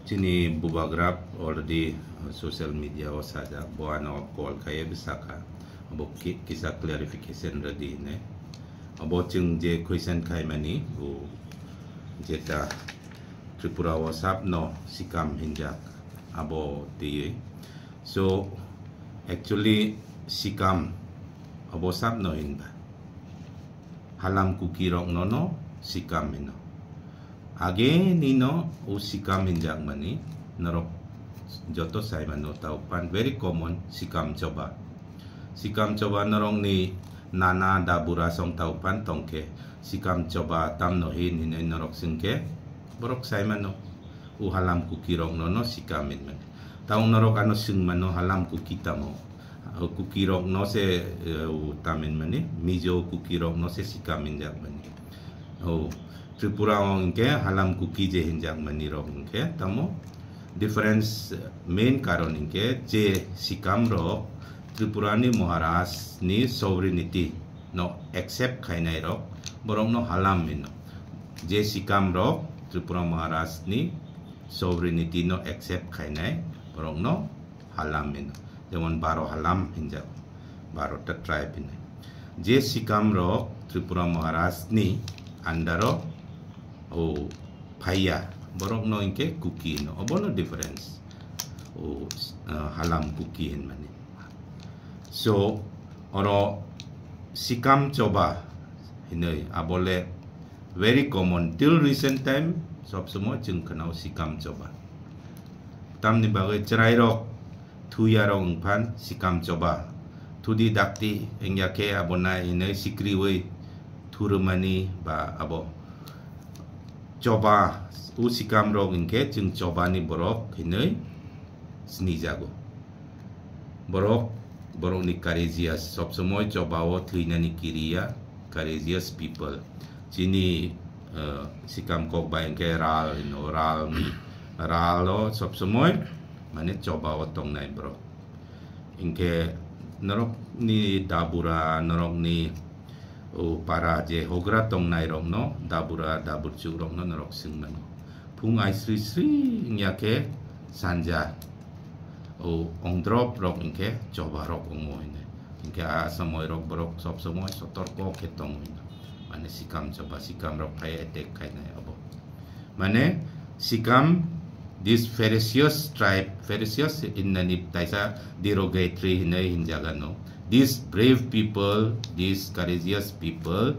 Sini bubagrap already social media o saja buana call kaya bisa ka abo kisah clarification ready ne abo chung je question kai mani bu jeta Tripura WhatsApp no sikam hinjak abo ti so actually sikam abo sap no hinba halam kukirok no sikam no Age nino usikam hinjak mani narok joto sai mano taupan very common sikam coba narong ni nana dabura song taupan tongke sikam coba tam no hin narok singke borok sai mano u halam kukirok no sikam min man taung narok ano sing mano halam kukita mo kukirok no se tamin mani mijo kukirok no se sikam hinjak mani Tripura orang ke halam kuki je hinjak manirok ke tamo difference main karon ke je sikam rok Tripura ni Maharashtra ni sovereignty no accept khainai rok borong no halam min je sikam rok Tripura Maharashtra ni sovereignty no accept khainai borong no halam min jemon baro halam hinjak baro ta tribe ini je sikam rok Tripura Maharashtra ni andaro paya borok no inke cookie no abono difference halam cookie hin mani so oro sikam coba hinai abole very common till recent time sob semua jeng kenal sikam coba tam ni bagai cerai rok tu ya rong pan sikam coba tu di dakti engya ke abona hinai sikri wei turumani ba abo coba usikam rok ingke jeng coba ni borok hinai seni jago borok ni Karezias sob semua coba wo tuina ni kiria Karezias people sini sikam kok ba ingke ral lo sob semua mane coba wo tong nai borok ingke norok ni dabura norok ni para je hogra tong nai rong no dabur chu rong no norok sing mano phung ai sri nyake sanja ong drop rok inke coba rok ongoi ne inke samoy rok borok sob samoy sotor ko ketong mane sikam coba sikam rok kai attack kai nai abo mane sikam this Pharisee tribe Pharisee in nani taisa derogatory hinai hinjaga no these brave people, these courageous people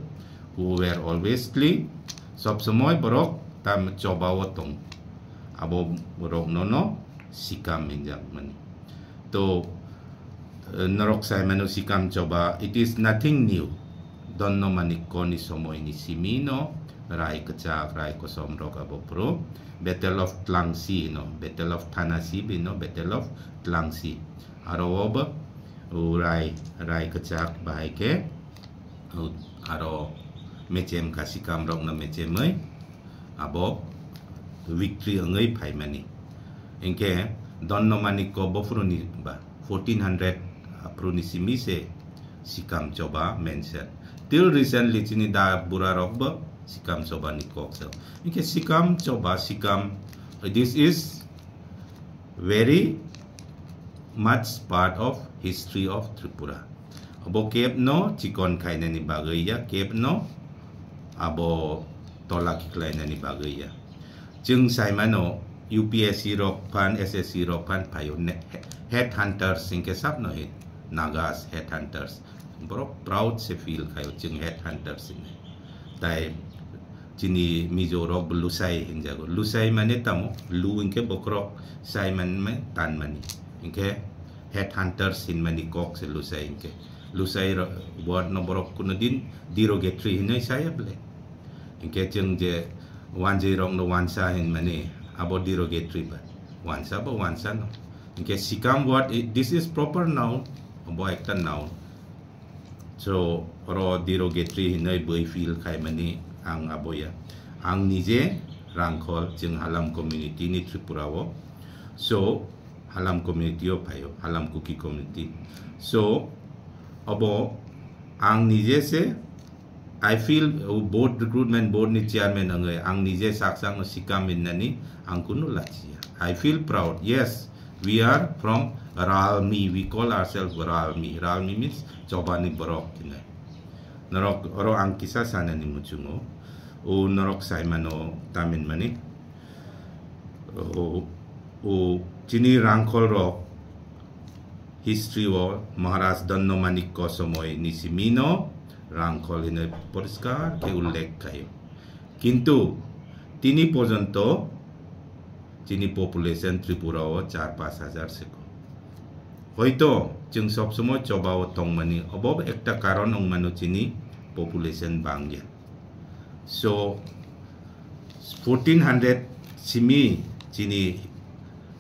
who were always clean, sob semoy borok tam coba wotong, abo borok nono sikam hinjak mani. To norok saya manu sikam coba, it is nothing new. Don no mani koni somoy ni simino, rai kecak, rai kosom rok abo pro, Battle of Tlangsi no, Battle of Thanasi no, Battle of Tlangsi. Arowoba rai kecak bahai ke aro mecem kasih kamrok na mecemai abo victory ngai pai mani engke don no mani ko bofruni ba 1400 apruni simi se sikam coba mention till recently chini da burarok ba sikam coba ni kok so engke sikam coba sikam this is very much part of history of Tripura. Abo kep no chikon kaina ni bagaya kep no abo tolak klaina ni bagaya. Jeng sai mano UPSC rok pan SSC rok pan payo headhunters singke sap no hit Nagas headhunters. Borok proud se feel kayo jeng headhunters ini. Tai jini mizo rok lusai hinjago. Lusai mane tamo lu inke bokrok sai man tan mani. Inke headhunters in mani kok se lusai inke lusai word no borok kunadin derogatory hinai saya ble inke jeng je wanje rong no wansa in mani abo derogatory ba wansa no inke sikam word this is proper noun abo ekta noun so ro derogatory hinai boy feel kai mani ang aboya ang nije rangkol jeng halam community ni Tripura wo so halam community o payo halam kuki community so abo ang nije se I feel board recruitment board ni chairman angai ang nije saksang no sikam innani angkunu lachia. I feel proud. Yes, we are from Ralmi. We call ourselves Ralmi. Ralmi means Chobani Borok. Norok oro ang kisa sana ni muchungo. O norok saimano tamin mani. O chini rangkol ro history wo Maharaj Danno Manik Kosomoy Nisimino rangkol ini poriskar ke ullekh kayo. Kintu tini porjonto chini population Tripura o 4-5 হাজার seko. Hoito jeng sobsomoy chobao tongmani obob ekta karon ongmano chini population bangya. So 1400 simi chini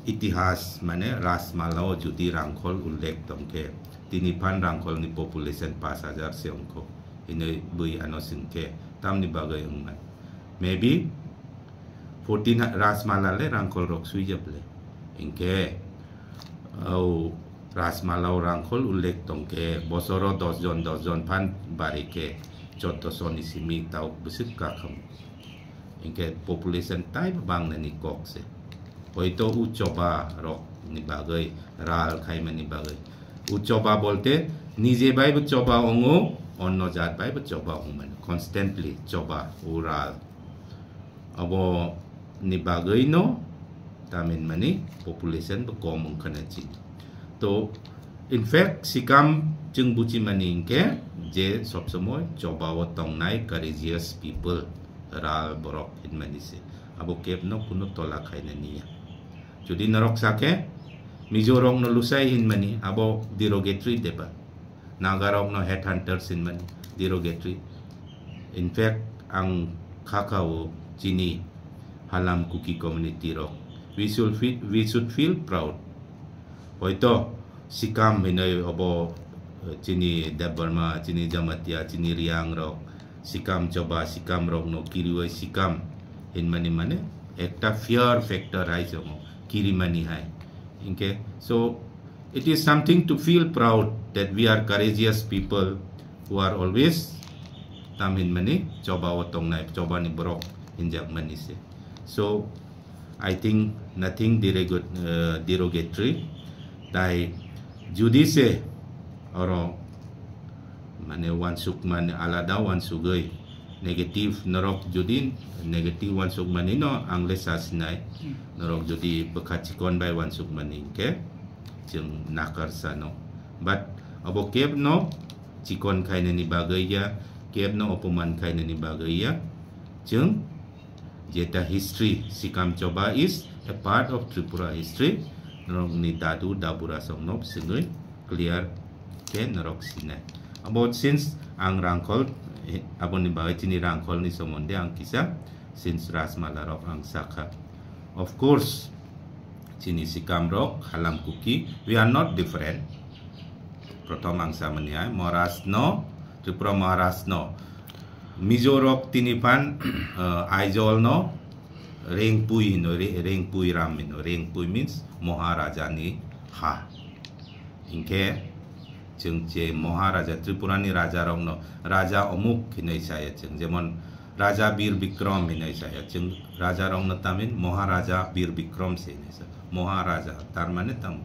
itihas mane rasmalao judi rangkol ullekh tongke tinipan rangkol ni population 5,000 se ongko ini bui ano singke tam ni bagai ongman maybe 14 rasmalale rangkol rok suijable ingke au rasmalao rangkol ullekh tongke bosoro 10 jon pan barike 14 simi tau besik kakam ingke population type bang na ni kokse Hoito ucoba rok ni bagai ral khaima ni bagai ucoba bolte nije bai coba ongo onno jat bai coba ongman constantly coba ural abo ni bagai no tamin mani population bekomong kana chin to in fact sikam jeng buci maningke je sob semoy coba wotong nai courageous people ral borok in manise abo kep no kuno tola khaina niya Jadi narok sake Mizorong no lusai in mani abo derogatory deba Nagarong no headhunters in mani derogatory In fact ang kakao chini halam kuki community rok we should feel proud Hoito sikam hinoy abo chini Debarma chini Jamatia chini Riang rok sikam coba sikam rok no kiriway sikam in mani mane ekta fear factor hai jomo Kirimani hai. Okay, so it is something to feel proud that we are courageous people who are always tamin mani coba otong nai coba ni borok injak mani se. So I think nothing derogatory. Dai judice oro mane wan sukman alada wan sugoi negatif norok judin negatif wan sukman ino ang lesas nai norok judi bekachikon by wan sukman ke jeng nakar sano but abo keb no cikon kaina ni bagaya keb no opoman kaina ni bagaya jeng jeta history sikam coba is a part of Tripura history norok ni dadu dabura songnop singoi clear ke norok sinai about since ang rangkol abon ni bagay chini rangkol ni somonde ang kisa since rasmalarok ang saka of course chini sikam rok halam kuki we are not different protom ang samanya moras no Tripura moras no Mizorok tinipan aizol no rengpui no rengpui ramin no rengpui means Maharaja ni ha ingke jengje Maharaja Tripura ni raja rong no raja omuk hinai saya jeng jemon raja Bir Bikram hinai saya jeng raja rong no tamin Maharaja Bir Bikram se hinai saya Maharaja tar mane tam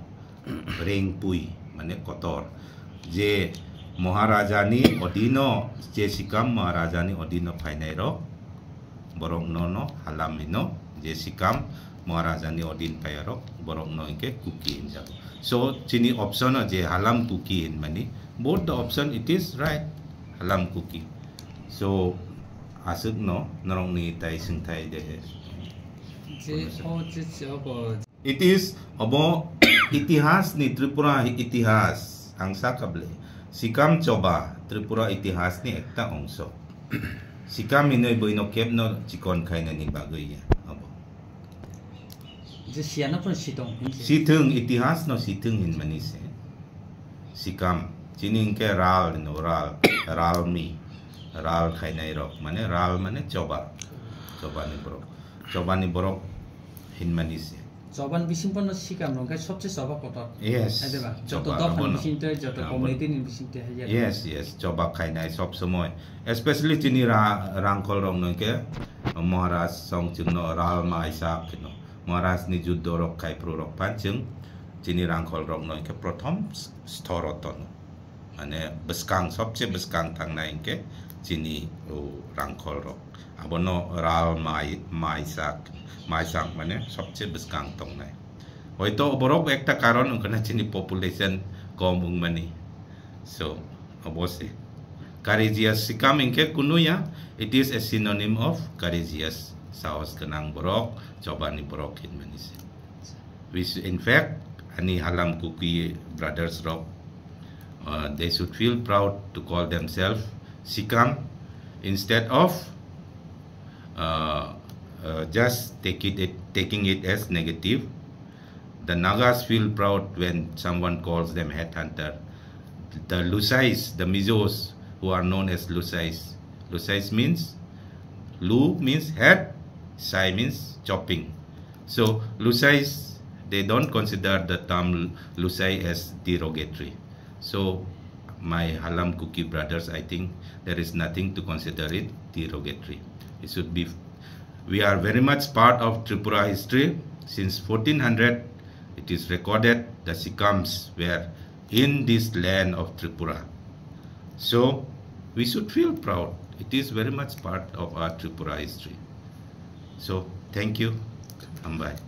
rengpui mane kotor je Maharaja ni odino je sikam Maharaja ni odino phainai ro borong no halam no je sikam Maharaja ni odin payaro borong no ke kuki injak so chini option je halam kuki in mani both the option it is right halam kuki so asuk no norong ni tai sing tai de it is abo itihas ni Tripura itihas ang sakable sikam coba Tripura itihas ni ekta ongso sikam inoy boino kep no chikon kaina ni bagay ya abo Situng itihas no situng in manise sikam chining ke ral no ral mi ral kainai rok mane ral mane coba ni borok hin manise 저반 비신번호 시간 뭔가 섭취 서버 거다. Yes. 해봐. 저도 Coba, 더 abono. 비신때 저도 Abono. 코미디는 비신때 해야. Yes, coba khainai sob samoy. Especially chini rangkol rong nong ke Maharaj song chungno ral mai sak kino. Maharaj ni juddo rok khai pro rok panchung chini rangkol rong nong ke prothom storoton. Mane beskang sobche beskang thang nai ke chini rangkol rok. Abono ral mai sak mane sobche beskang tong nai. Hoito borok ekta karon ungkana chini population kom ungmani. So, obose. Courageous sikam ingke kunuya, it is a synonym of courageous. Saos kenang borok, coba ni borok in manise. In fact, ani halam kuki brothers rock, they should feel proud to call themselves sikam instead of just taking it as negative. The Nagas feel proud when someone calls them headhunter. The Lusais, the Mizos, who are known as Lusais. Lusais means, Lu means head, Sai means chopping. So Lusais, they don't consider the term Lusai as derogatory. So my Halam Kuki brothers, I think there is nothing to consider it derogatory. It should be, we are very much part of Tripura history. Since 1400, it is recorded the Sikams were in this land of Tripura. So we should feel proud. It is very much part of our Tripura history. So thank you. Ambai.